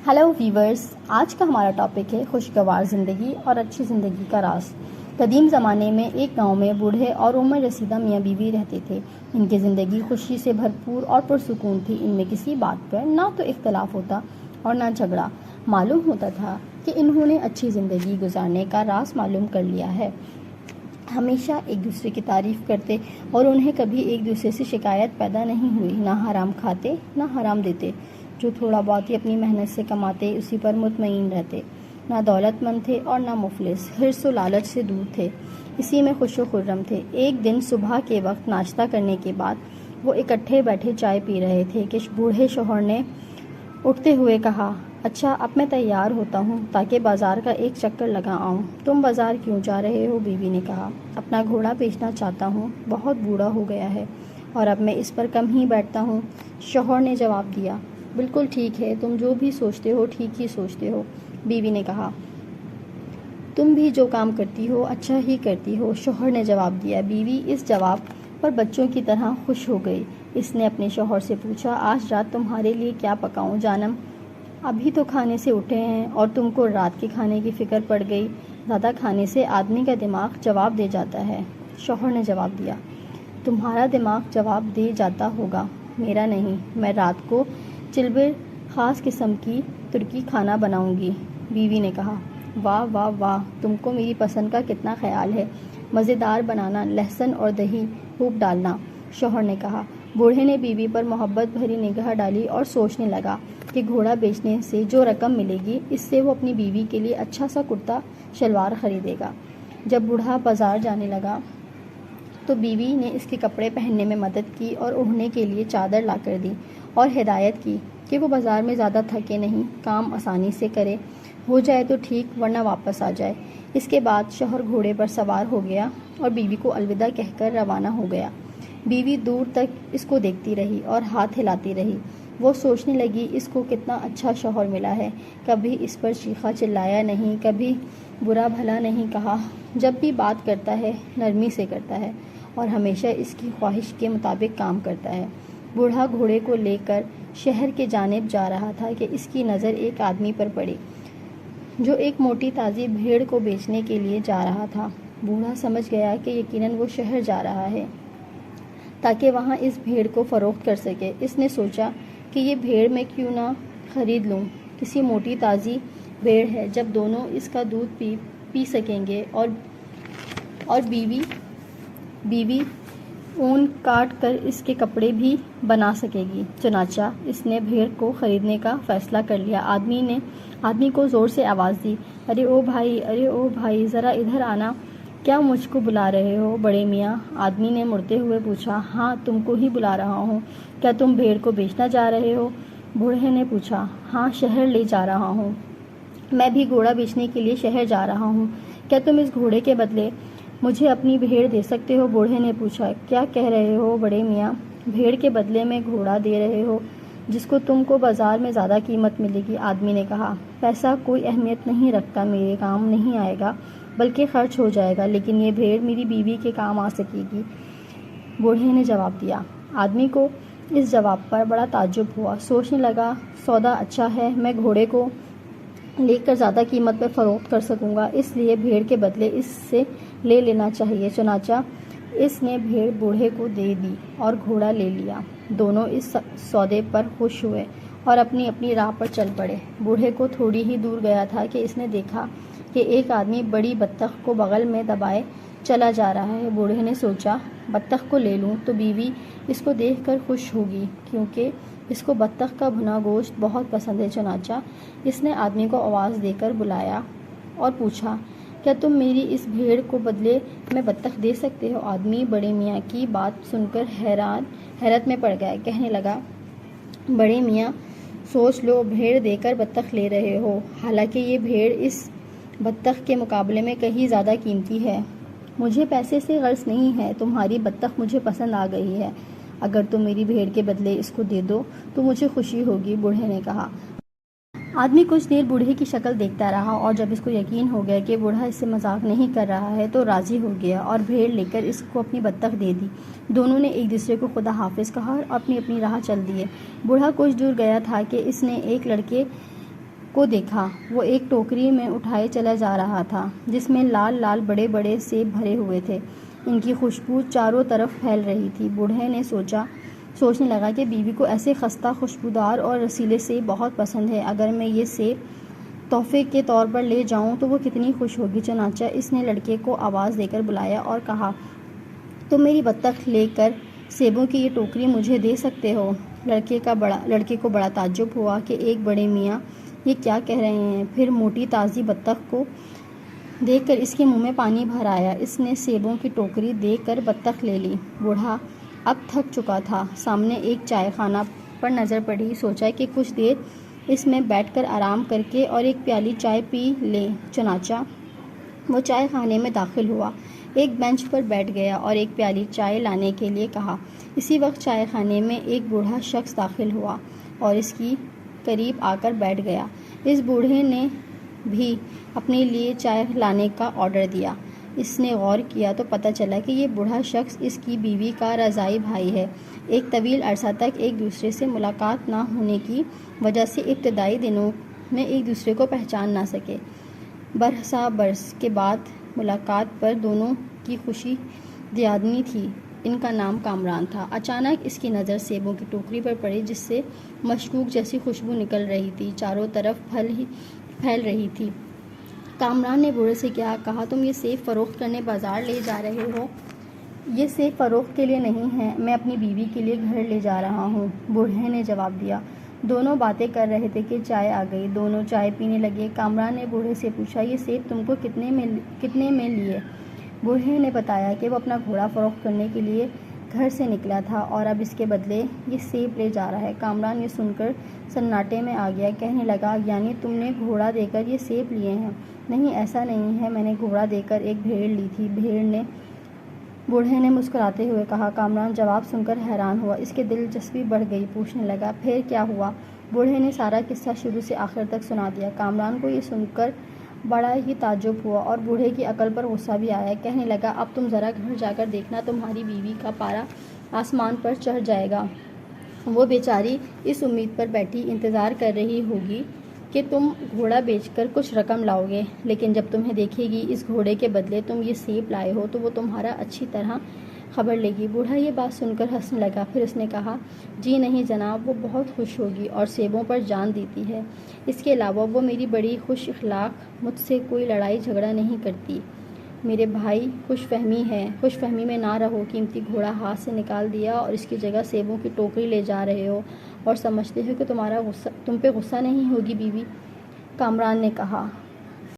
Hello viewers, आज का हमारा टॉपिक है खुशगवार ज़िंदगी और अच्छी ज़िंदगी का राज। कदीम ज़माने में एक गांव में बूढ़े और उम्र रसीदा मियाँ बीवी रहते थे। इनकी ज़िंदगी खुशी से भरपूर और पुरसुकून थी। इनमें किसी बात पर ना तो इख्तलाफ होता और ना झगड़ा। मालूम होता था कि इन्होंने अच्छी ज़िंदगी गुजारने का राज मालूम कर लिया है। हमेशा एक दूसरे की तारीफ़ करते और उन्हें कभी एक दूसरे से शिकायत पैदा नहीं हुई। ना हराम खाते ना हराम देते। जो थोड़ा बहुत ही अपनी मेहनत से कमाते उसी पर मुतमईन रहते। ना दौलतमंद थे और ना मुफलिस, हिर्स व लालच से दूर थे। इसी में खुश व खुर्रम थे। एक दिन सुबह के वक्त नाश्ता करने के बाद वो इकट्ठे बैठे चाय पी रहे थे कि बूढ़े शौहर ने उठते हुए कहा, अच्छा अब मैं तैयार होता हूँ ताकि बाज़ार का एक चक्कर लगा आऊँ। तुम बाज़ार क्यों जा रहे हो? बीवी ने कहा, अपना घोड़ा बेचना चाहता हूँ, बहुत बूढ़ा हो गया है और अब मैं इस पर कम ही बैठता हूँ। शौहर ने जवाब दिया, बिल्कुल ठीक है, तुम जो भी सोचते हो ठीक ही सोचते हो। बीवी ने कहा, तुम भी जो काम करती हो अच्छा ही करती हो। शौहर ने जवाब दिया। बीवी इस जवाब पर बच्चों की तरह खुश हो गई। इसने अपने शौहर से पूछा, आज रात तुम्हारे लिए क्या पकाऊं जानम? अभी तो खाने से उठे हैं और तुमको रात के खाने की फिक्र पड़ गई। ज़्यादा खाने से आदमी का दिमाग जवाब दे जाता है। शौहर ने जवाब दिया, तुम्हारा दिमाग जवाब दे जाता होगा, मेरा नहीं। मैं रात को चिलबे ख़ास किस्म की तुर्की खाना बनाऊंगी। बीवी ने कहा, वाह वाह वाह, तुमको मेरी पसंद का कितना ख्याल है। मज़ेदार बनाना, लहसुन और दही खूब डालना। शौहर ने कहा। बूढ़े ने बीवी पर मोहब्बत भरी निगाह डाली और सोचने लगा कि घोड़ा बेचने से जो रकम मिलेगी इससे वो अपनी बीवी के लिए अच्छा सा कुर्ता शलवार खरीदेगा। जब बूढ़ा बाजार जाने लगा तो बीवी ने इसके कपड़े पहनने में मदद की और ओढ़ने के लिए चादर ला कर दी और हिदायत की कि वो बाज़ार में ज़्यादा थके नहीं, काम आसानी से करे। हो जाए तो ठीक, वरना वापस आ जाए। इसके बाद शौहर घोड़े पर सवार हो गया और बीवी को अलविदा कहकर रवाना हो गया। बीवी दूर तक इसको देखती रही और हाथ हिलाती रही। वो सोचने लगी, इसको कितना अच्छा शौहर मिला है। कभी इस पर चीखा चिल्लाया नहीं, कभी बुरा भला नहीं कहा। जब भी बात करता है नरमी से करता है और हमेशा इसकी ख्वाहिश के मुताबिक काम करता है। बूढ़ा घोड़े को लेकर शहर के जानिब जा रहा था कि इसकी नज़र एक आदमी पर पड़ी जो एक मोटी ताज़ी भेड़ को बेचने के लिए जा रहा था। बूढ़ा समझ गया कि यकीनन वो शहर जा रहा है ताकि वहाँ इस भेड़ को फ़रोख्त कर सके। इसने सोचा कि ये भेड़ मैं क्यों ना ख़रीद लूँ। किसी मोटी ताज़ी भेड़ है, जब दोनों इसका दूध पी सकेंगे और बीवी ऊन काट कर इसके कपड़े भी बना सकेगी। चुनाचा इसने भेड़ को ख़रीदने का फ़ैसला कर लिया। आदमी को ज़ोर से आवाज़ दी, अरे ओ भाई, ज़रा इधर आना। क्या मुझको बुला रहे हो बड़े मियाँ? आदमी ने मुड़ते हुए पूछा। हाँ, तुमको ही बुला रहा हूँ। क्या तुम भेड़ को बेचना जा रहे हो? बूढ़े ने पूछा। हाँ, शहर ले जा रहा हूँ। मैं भी घोड़ा बेचने के लिए शहर जा रहा हूँ। क्या तुम इस घोड़े के बदले मुझे अपनी भेड़ दे सकते हो? बूढ़े ने पूछा। क्या कह रहे हो बड़े मियाँ? भेड़ के बदले में घोड़ा दे रहे हो जिसको तुमको बाज़ार में ज़्यादा कीमत मिलेगी? आदमी ने कहा। पैसा कोई अहमियत नहीं रखता, मेरे काम नहीं आएगा बल्कि खर्च हो जाएगा, लेकिन ये भेड़ मेरी बीवी के काम आ सकेगी। बूढ़े ने जवाब दिया। आदमी को इस जवाब पर बड़ा ताज्जुब हुआ। सोचने लगा, सौदा अच्छा है, मैं घोड़े को लेकर ज़्यादा कीमत पर फ़रोख्त कर सकूँगा, इसलिए भेड़ के बदले इससे ले लेना चाहिए। चुनाचा इसने भेड़ बूढ़े को दे दी और घोड़ा ले लिया। दोनों इस सौदे पर खुश हुए और अपनी अपनी राह पर चल पड़े। बूढ़े को थोड़ी ही दूर गया था कि इसने देखा कि एक आदमी बड़ी बत्तख को बगल में दबाए चला जा रहा है। बूढ़े ने सोचा, बत्तख को ले लूं तो बीवी इसको देखकर खुश होगी क्योंकि इसको बत्तख का भुना गोश्त बहुत पसंद है। चुनाचा इसने आदमी को आवाज़ देकर बुलाया और पूछा, क्या तुम मेरी इस भेड़ को बदले में बत्तख दे सकते हो? आदमी बड़े मियाँ की बात सुनकर हैरत में पड़ गया। कहने लगा, बड़े मियाँ सोच लो, भेड़ देकर बत्तख ले रहे हो, हालांकि ये भेड़ इस बत्तख के मुकाबले में कहीं ज़्यादा कीमती है। मुझे पैसे से गर्ज नहीं है, तुम्हारी बत्तख मुझे पसंद आ गई है। अगर तुम मेरी भेड़ के बदले इसको दे दो तो मुझे खुशी होगी। बूढ़े ने कहा। आदमी कुछ देर बूढ़े की शक्ल देखता रहा और जब इसको यकीन हो गया कि बूढ़ा इससे मजाक नहीं कर रहा है तो राज़ी हो गया और भेड़ लेकर इसको अपनी बत्तख दे दी। दोनों ने एक दूसरे को खुदा हाफिज़ कहा और अपनी अपनी राह चल दिए। बूढ़ा कुछ दूर गया था कि इसने एक लड़के کو دیکھا۔ وہ ایک ٹوکری میں اٹھائے چلا جا رہا تھا جس میں لال لال بڑے بڑے سیب بھرے ہوئے تھے۔ ان کی خوشبو چاروں طرف پھیل رہی تھی۔ بوڑھے نے سوچنے لگا کہ بیوی کو ایسے خستہ، خوشبودار اور رسیلے سیب بہت پسند ہے۔ اگر میں یہ سیب تحفے کے طور پر لے جاؤں تو وہ کتنی خوش ہوگی۔ چنانچہ اس نے لڑکے کو آواز دے کر بلایا اور کہا، تم میری بطخ لے کر سیبوں کی یہ ٹوکری مجھے دے سکتے ہو؟ لڑکے کو بڑا تعجب ہوا کہ ایک بڑے میاں یہ کیا کہہ رہے ہیں۔ پھر موٹی تازی بطخ کو دیکھ کر اس کے منہ میں پانی بھر آیا۔ اس نے سیبوں کی ٹوکری دے کر بطخ لے لی۔ بوڑھا اب تھک چکا تھا۔ سامنے ایک چائے خانہ پر نظر پڑی۔ سوچا کہ کچھ دیر اس میں بیٹھ کر آرام کر کے اور ایک پیالی چائے پی لے۔ چنانچہ وہ چائے خانے میں داخل ہوا، ایک بینچ پر بیٹھ گیا اور ایک پیالی چائے لانے کے لیے کہا۔ اسی وقت چائے خانے میں ایک بوڑھا شخص داخل ہوا اور اس کی قریب آ کر بیٹھ گیا۔ اس بوڑھے نے بھی اپنے لیے چائے لانے کا آرڈر دیا۔ اس نے غور کیا تو پتہ چلا کہ یہ بوڑھا شخص اس کی بیوی کا رضاعی بھائی ہے۔ ایک طویل عرصہ تک ایک دوسرے سے ملاقات نہ ہونے کی وجہ سے ابتدائی دنوں میں ایک دوسرے کو پہچان نہ سکے۔ برسا برس کے بعد ملاقات پر دونوں کی خوشی دیادنی تھی۔ ان کا نام کامران تھا۔ اچانک اس کی نظر سیبوں کی ٹوکری پر پڑی جس سے مشکوک جیسی خوشبو نکل رہی تھی، چاروں طرف پھیل رہی تھی۔ کامران نے بوڑھے سے کہا، تم یہ سیب فروخت کرنے بازار لے جا رہے ہو؟ یہ سیب فروخت کے لیے نہیں ہیں، میں اپنی بیوی کے لیے گھر لے جا رہا ہوں، بوڑھے نے جواب دیا۔ دونوں باتیں کر رہے تھے کہ چائے آ گئی۔ دونوں چائے پینے لگے۔ کامران نے بوڑھے سے پوچھا، یہ سیب تم کو کتنے میں لیے؟ بوڑھے نے بتایا کہ وہ اپنا گھوڑا فروخت کرنے کے لیے گھر سے نکلا تھا اور اب اس کے بدلے یہ سیب لے جا رہا ہے۔ کامران یہ سن کر سناٹے میں آ گیا۔ کہنے لگا، یعنی تم نے گھوڑا دے کر یہ سیب لیے ہیں؟ نہیں، ایسا نہیں ہے، میں نے گھوڑا دے کر ایک بھیڑ لی تھی۔ بوڑھے نے مسکراتے ہوئے کہا۔ کامران جواب سن کر حیران ہوا۔ اس کی دلچسپی بڑھ گئی۔ پوچھنے لگا، پھر کیا ہوا؟ بوڑھے نے سارا قصہ شروع سے آخر تک سنا دیا۔ کامران کو یہ سن کر بڑا ہی تعجب ہوا اور بوڑھے کی عقل پر غصہ بھی آیا۔ کہنے لگا، اب تم ذرا گھر جا کر دیکھنا، تمہاری بیوی کا پارا آسمان پر چڑھ جائے گا۔ وہ بیچاری اس امید پر بیٹھی انتظار کر رہی ہوگی کہ تم گھوڑا بیچ کر کچھ رقم لاؤ گے، لیکن جب تمہیں دیکھے گی اس گھوڑے کے بدلے تم یہ سیب لائے ہو تو وہ تمہارا اچھی طرح خبر لے گی۔ بوڑھا یہ بات سن کر ہنسنے لگا۔ پھر اس نے کہا، جی نہیں جناب، وہ بہت خوش ہوگی اور سیبوں پر جان دیتی ہے۔ اس کے علاوہ وہ میری بڑی خوش اخلاق، مجھ سے کوئی لڑائی جھگڑا نہیں کرتی۔ میرے بھائی، خوش فہمی میں نہ رہو۔ قیمتی گھوڑا ہاتھ سے نکال دیا اور اس کی جگہ سیبوں کی ٹوکری لے جا رہے ہو اور سمجھتے ہو کہ تم پہ غصہ نہیں ہوگی بیوی؟ کامران نے کہا۔